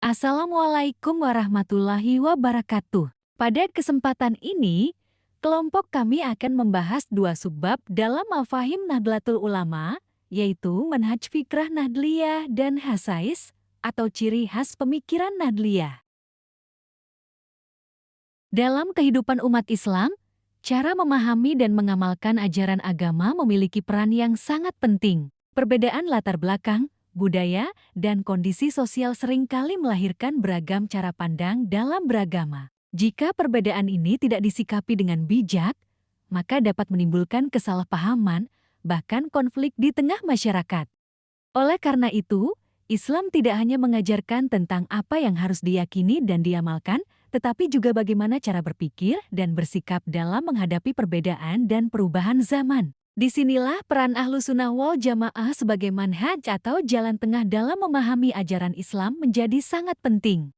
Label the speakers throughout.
Speaker 1: Assalamualaikum warahmatullahi wabarakatuh. Pada kesempatan ini, kelompok kami akan membahas dua subbab dalam Mafahim Nahdlatul Ulama, yaitu Manhaj Fikrah Nahdliyah dan Hasais, atau ciri khas pemikiran Nahdliyah. Dalam kehidupan umat Islam, cara memahami dan mengamalkan ajaran agama memiliki peran yang sangat penting. Perbedaan latar belakang, budaya, dan kondisi sosial seringkali melahirkan beragam cara pandang dalam beragama. Jika perbedaan ini tidak disikapi dengan bijak, maka dapat menimbulkan kesalahpahaman, bahkan konflik di tengah masyarakat. Oleh karena itu, Islam tidak hanya mengajarkan tentang apa yang harus diyakini dan diamalkan, tetapi juga bagaimana cara berpikir dan bersikap dalam menghadapi perbedaan dan perubahan zaman. Disinilah peran Ahlussunnah wal Jamaah sebagai manhaj atau jalan tengah dalam memahami ajaran Islam menjadi sangat penting.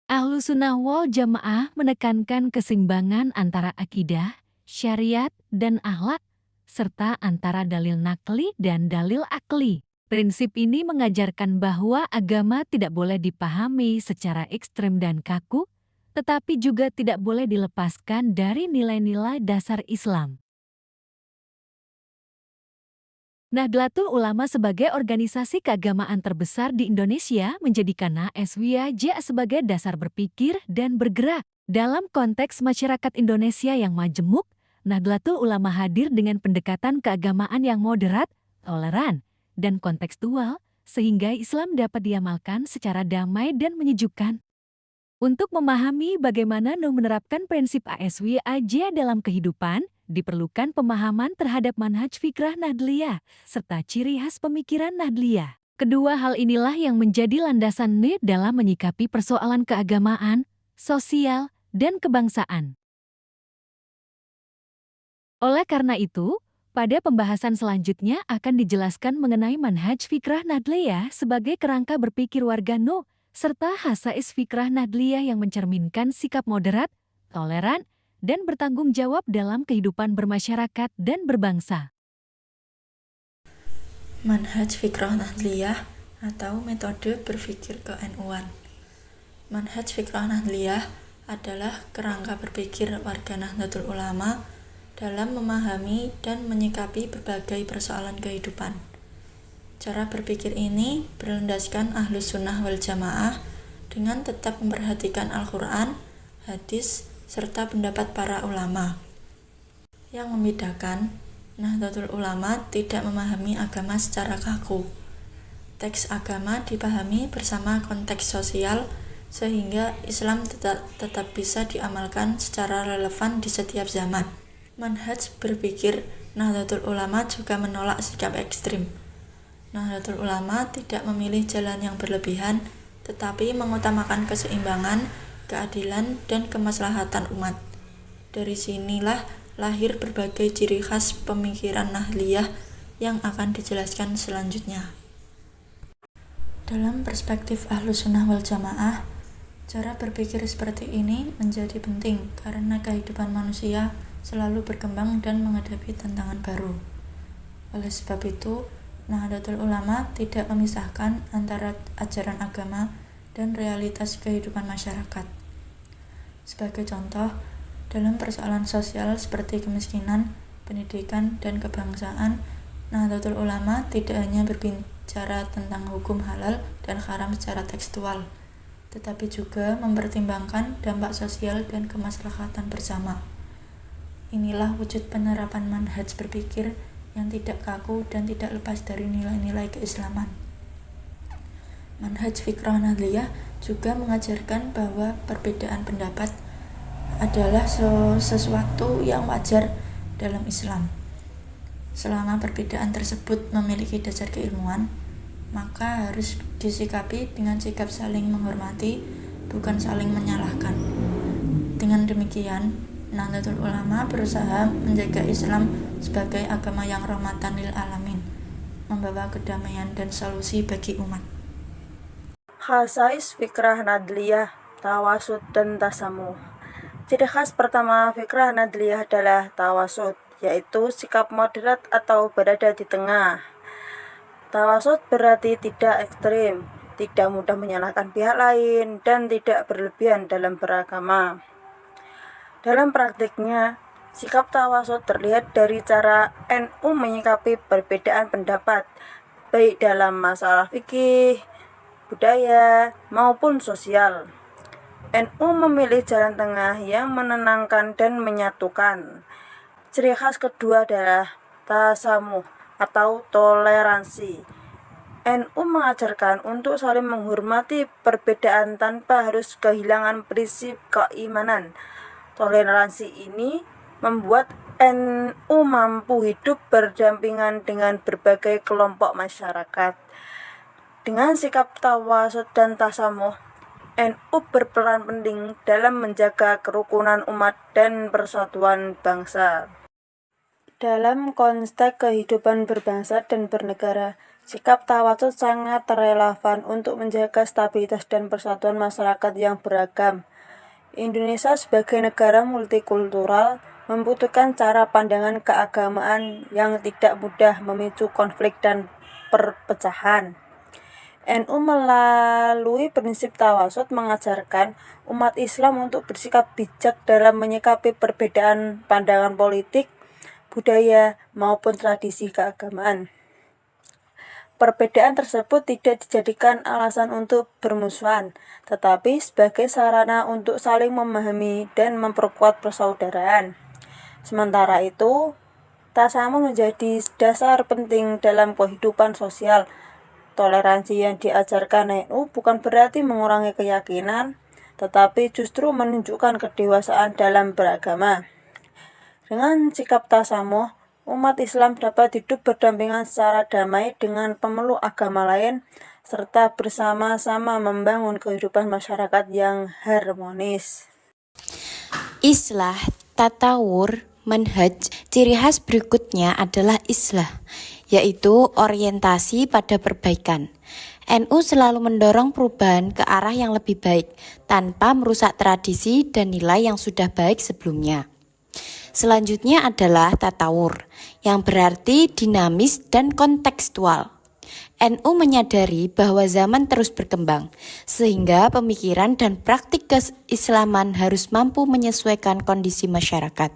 Speaker 1: Ahlussunnah wal Jamaah menekankan keseimbangan antara akidah, syariat, dan akhlak, serta antara dalil nakli dan dalil akli. Prinsip ini mengajarkan bahwa agama tidak boleh dipahami secara ekstrem dan kaku, tetapi juga tidak boleh dilepaskan dari nilai-nilai dasar Islam. Nahdlatul Ulama sebagai organisasi keagamaan terbesar di Indonesia menjadikan NSWAJ sebagai dasar berpikir dan bergerak. Dalam konteks masyarakat Indonesia yang majemuk, Nahdlatul Ulama hadir dengan pendekatan keagamaan yang moderat, toleran, dan kontekstual, sehingga Islam dapat diamalkan secara damai dan menyejukkan. Untuk memahami bagaimana menerapkan prinsip ASWAJ dalam kehidupan, diperlukan pemahaman terhadap manhaj fikrah Nahdliyah, serta ciri khas pemikiran Nahdliyah. Kedua hal inilah yang menjadi landasan dalam menyikapi persoalan keagamaan, sosial, dan kebangsaan. Oleh karena itu, pada pembahasan selanjutnya akan dijelaskan mengenai manhaj fikrah Nahdliyah sebagai kerangka berpikir warga NU, serta hasais fikrah Nahdliyah yang mencerminkan sikap moderat, toleran, dan bertanggung jawab dalam kehidupan bermasyarakat dan berbangsa.
Speaker 2: Manhaj Fikrah Nahdliyah atau metode berpikir ke-NU-an. Manhaj Fikrah Nahdliyah adalah kerangka berpikir warga Nahdlatul Ulama dalam memahami dan menyikapi berbagai persoalan kehidupan. Cara berpikir ini berlandaskan Ahlussunnah wal Jamaah dengan tetap memperhatikan Al-Quran, hadis, serta pendapat para ulama. Yang membedakan, Nahdlatul Ulama tidak memahami agama secara kaku. Teks agama dipahami bersama konteks sosial, sehingga Islam tetap bisa diamalkan secara relevan di setiap zaman. Manhaj berpikir Nahdlatul Ulama juga menolak sikap ekstrim. Nahdlatul Ulama tidak memilih jalan yang berlebihan, tetapi mengutamakan keseimbangan, keadilan, dan kemaslahatan umat. Dari sinilah lahir berbagai ciri khas pemikiran Nahdliyah yang akan dijelaskan selanjutnya. Dalam perspektif Ahlussunnah wal Jamaah, cara berpikir seperti ini menjadi penting karena kehidupan manusia selalu berkembang dan menghadapi tantangan baru. Oleh sebab itu, Nahdlatul Ulama tidak memisahkan antara ajaran agama dan realitas kehidupan masyarakat. Sebagai contoh, dalam persoalan sosial seperti kemiskinan, pendidikan, dan kebangsaan, Nahdlatul Ulama tidak hanya berbicara tentang hukum halal dan haram secara tekstual, tetapi juga mempertimbangkan dampak sosial dan kemaslahatan bersama. Inilah wujud penerapan manhaj berpikir yang tidak kaku dan tidak lepas dari nilai-nilai keislaman. Manhaj Fikrah Nahdliyah juga mengajarkan bahwa perbedaan pendapat adalah sesuatu yang wajar dalam Islam. Selama perbedaan tersebut memiliki dasar keilmuan, maka harus disikapi dengan sikap saling menghormati, bukan saling menyalahkan. Dengan demikian, Nahdlatul Ulama berusaha menjaga Islam sebagai agama yang rahmatan lil alamin, membawa kedamaian dan solusi bagi umat.
Speaker 3: Khasais Fikrah Nahdliyah, Tawasud dan Tasamuh. Ciri khas pertama Fikrah Nahdliyah adalah tawasud, yaitu sikap moderat atau berada di tengah. Tawasud berarti tidak ekstrim, tidak mudah menyalahkan pihak lain, dan tidak berlebihan dalam beragama. Dalam praktiknya, sikap tawasud terlihat dari cara NU menyikapi perbedaan pendapat, baik dalam masalah fikih, budaya, maupun sosial. NU memilih jalan tengah yang menenangkan dan menyatukan. Ciri khas kedua adalah tasamuh atau toleransi. NU mengajarkan untuk saling menghormati perbedaan tanpa harus kehilangan prinsip keimanan. Toleransi ini membuat NU mampu hidup berdampingan dengan berbagai kelompok masyarakat. Dengan sikap tawasud dan tasamuh, NU berperan penting dalam menjaga kerukunan umat dan persatuan bangsa. Dalam konteks kehidupan berbangsa dan bernegara, sikap tawasud sangat relevan untuk menjaga stabilitas dan persatuan masyarakat yang beragam. Indonesia sebagai negara multikultural membutuhkan cara pandangan keagamaan yang tidak mudah memicu konflik dan perpecahan. NU melalui prinsip tawasud mengajarkan umat Islam untuk bersikap bijak dalam menyikapi perbedaan pandangan politik, budaya, maupun tradisi keagamaan. Perbedaan tersebut tidak dijadikan alasan untuk bermusuhan, tetapi sebagai sarana untuk saling memahami dan memperkuat persaudaraan. Sementara itu, tasamuh menjadi dasar penting dalam kehidupan sosial. Toleransi yang diajarkan NU bukan berarti mengurangi keyakinan, tetapi justru menunjukkan kedewasaan dalam beragama. Dengan sikap tasamuh, umat Islam dapat hidup berdampingan secara damai dengan pemeluk agama lain, serta bersama-sama membangun kehidupan masyarakat yang harmonis.
Speaker 4: Islah, tatawur, manhaj, ciri khas berikutnya adalah islah, yaitu orientasi pada perbaikan. NU selalu mendorong perubahan ke arah yang lebih baik, tanpa merusak tradisi dan nilai yang sudah baik sebelumnya. Selanjutnya adalah tatawur, yang berarti dinamis dan kontekstual. NU menyadari bahwa zaman terus berkembang, sehingga pemikiran dan praktik keislaman harus mampu menyesuaikan kondisi masyarakat.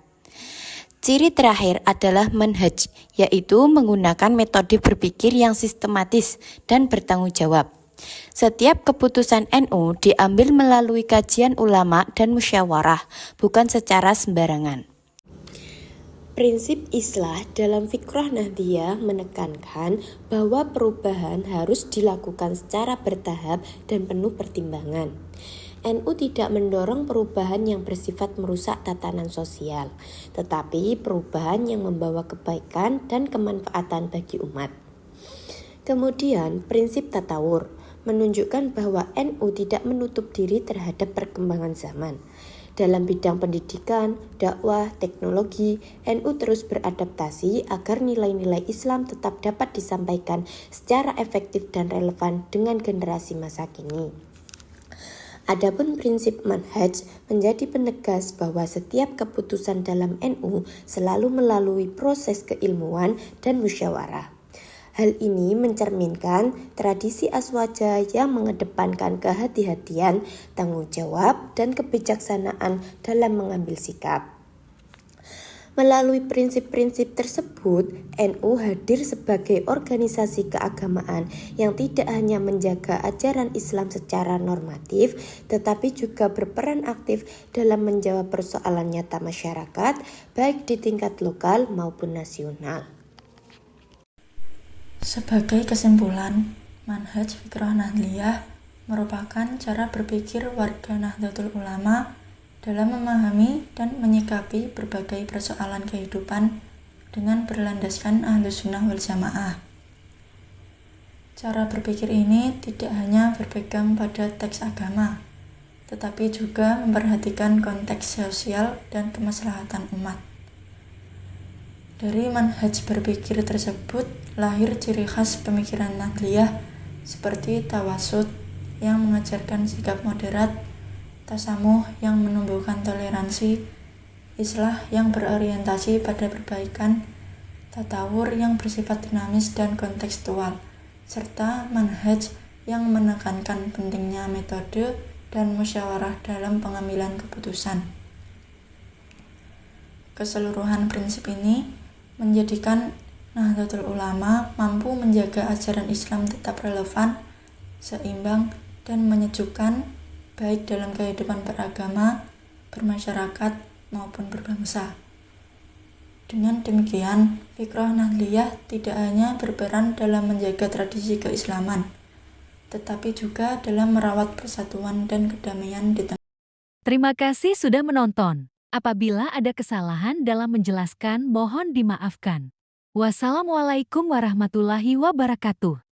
Speaker 4: Ciri terakhir adalah manhaj, yaitu menggunakan metode berpikir yang sistematis dan bertanggung jawab. Setiap keputusan NU diambil melalui kajian ulama dan musyawarah, bukan secara sembarangan. Prinsip islah dalam fikrah Nahdliyah menekankan bahwa perubahan harus dilakukan secara bertahap dan penuh pertimbangan. NU tidak mendorong perubahan yang bersifat merusak tatanan sosial, tetapi perubahan yang membawa kebaikan dan kemanfaatan bagi umat. Kemudian, prinsip tatawur menunjukkan bahwa NU tidak menutup diri terhadap perkembangan zaman. Dalam bidang pendidikan, dakwah, teknologi, NU terus beradaptasi agar nilai-nilai Islam tetap dapat disampaikan secara efektif dan relevan dengan generasi masa kini. Adapun prinsip manhaj menjadi penegas bahwa setiap keputusan dalam NU selalu melalui proses keilmuan dan musyawarah. Hal ini mencerminkan tradisi aswaja yang mengedepankan kehati-hatian, tanggung jawab, dan kebijaksanaan dalam mengambil sikap. Melalui prinsip-prinsip tersebut, NU hadir sebagai organisasi keagamaan yang tidak hanya menjaga ajaran Islam secara normatif, tetapi juga berperan aktif dalam menjawab persoalan nyata masyarakat, baik di tingkat lokal maupun nasional.
Speaker 2: Sebagai kesimpulan, manhaj fikrah Nahdliyah merupakan cara berpikir warga Nahdlatul Ulama dalam memahami dan menyikapi berbagai persoalan kehidupan dengan berlandaskan Ahlus Sunnah wal Jamaah. Cara berpikir ini tidak hanya berpegang pada teks agama, tetapi juga memperhatikan konteks sosial dan kemaslahatan umat. Dari manhaj berpikir tersebut lahir ciri khas pemikiran Nahdliyah seperti tawasud yang mengajarkan sikap moderat, tasamuh yang menumbuhkan toleransi, islah yang berorientasi pada perbaikan, tatawur yang bersifat dinamis dan kontekstual, serta manhaj yang menekankan pentingnya metode dan musyawarah dalam pengambilan keputusan. Keseluruhan prinsip ini menjadikan Nahdlatul Ulama mampu menjaga ajaran Islam tetap relevan, seimbang, dan menyejukkan baik dalam kehidupan beragama, bermasyarakat, maupun berbangsa. Dengan demikian, Fikrah Nahdliyah tidak hanya berperan dalam menjaga tradisi keislaman, tetapi juga dalam merawat persatuan dan kedamaian di tengah.
Speaker 1: Terima kasih sudah menonton. Apabila ada kesalahan dalam menjelaskan, mohon dimaafkan. Wassalamualaikum warahmatullahi wabarakatuh.